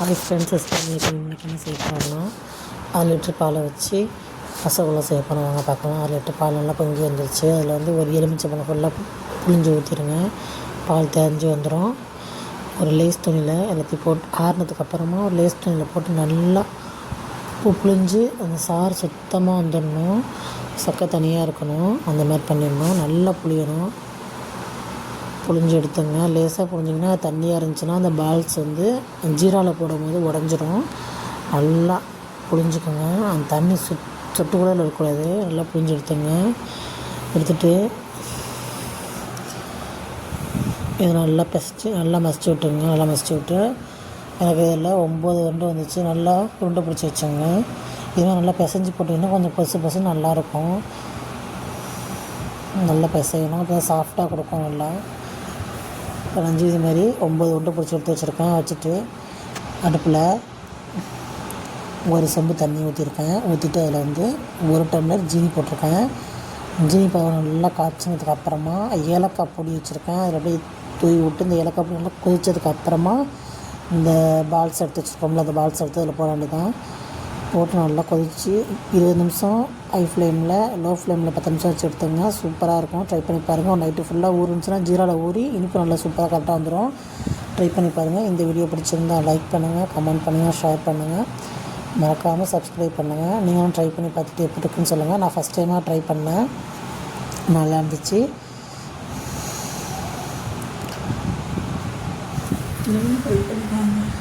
Hi friends, இன்றைக்கி என்ன செய்ய போகிறோம்னா 6 லிட்டர் பாலை வச்சு ரசகுல்லா செய்ய போகிறோம். வாங்க பார்க்கலாம். 6 லிட்டர் பால் நல்லா பொங்கி வந்துருச்சு. அதில் வந்து ஒரு எலுமிச்சை பழம் ஃபுல்லாக புழிஞ்சு ஊற்றிடுங்க. பால் தெரிஞ்சு வந்துடும். ஒரு லேஸ் துணியில் எல்லாத்தையும் போட்டு ஆறுனதுக்கு அப்புறமா ஒரு லேஸ் துணியில் போட்டு நல்லா புழிஞ்சு அந்த சாறு சுத்தமாக வந்துடணும். சக்கை தனியாக இருக்கணும். அந்த மாதிரி பண்ணிடணும். நல்லா புளியணும். புழிஞ்சு எடுத்துங்க. லேசாக புழிஞ்சிங்கன்னா தண்ணியாக இருந்துச்சுன்னா அந்த பால்ஸ் வந்து ஜீராவில் போடும்போது உடஞ்சிரும். நல்லா புழிஞ்சிக்கோங்க. அந்த தண்ணி சொட்டு கூட இருக்கக்கூடாது. நல்லா புழிஞ்சு எடுத்துங்க. எடுத்துகிட்டு இதை நல்லா மசிச்சு விட்டுங்க. நல்லா மசிச்சு விட்டு எனக்கு இதில் 9 உருண்டை வந்துச்சு. நல்லா உருண்டை பிடிச்சி வச்சோங்க. இதெல்லாம் நல்லா பிசைஞ்சு போட்டிங்கன்னா கொஞ்சம் பசு நல்லாயிருக்கும். நல்லா பிசையணும். அப்போ சாஃப்டாக கொடுக்கும். நல்லா கலஞ்சி இது மாதிரி 9 உருண்டை பிடிச்சி எடுத்து வச்சுருக்கேன். வச்சுட்டு அடுப்பில் ஒரு செம்பு தண்ணி ஊற்றிருக்கேன். ஊற்றிட்டு அதில் வந்து 1 டம்ளர் ஜீனி போட்டிருக்கேன். ஜீனி பழம் நல்லா காய்ச்சினதுக்கு அப்புறமா ஏலக்காய் பொடி வச்சுருக்கேன். அதில் அப்படியே தூவி விட்டு இந்த ஏலக்காய் பொடி நல்லா கொதிச்சதுக்கு அப்புறமா இந்த பால்ஸ் எடுத்து வச்சுருக்கோம்ல, அந்த பால்ஸ் எடுத்து அதில் போட வேண்டியதான். போட்டு நல்லா கொதித்து 20 நிமிஷம் ஹை ஃப்ளேமில் லோ ஃப்ளேமில் 10 நிமிஷம் வச்சு எடுத்துங்க. சூப்பராக இருக்கும். ட்ரை பண்ணி பாருங்கள். ஒரு நைட்டு ஃபுல்லாக ஊறிச்சுன்னா ஜீராவில் ஊறி இனிப்பு நல்லா சூப்பராக கரெக்டாக வந்துடும். ட்ரை பண்ணி பாருங்கள். இந்த வீடியோ பிடிச்சிருந்தால் லைக் பண்ணுங்கள், கமெண்ட் பண்ணுங்கள், ஷேர் பண்ணுங்கள். மறக்காமல் சப்ஸ்கிரைப் பண்ணுங்கள். நீங்களும் ட்ரை பண்ணி பார்த்துட்டு எப்படி இருக்குன்னு சொல்லுங்கள். நான் ஃபஸ்ட் டைமாக ட்ரை பண்ணேன். நல்லா இருந்துச்சு. ட்ரை பண்ணி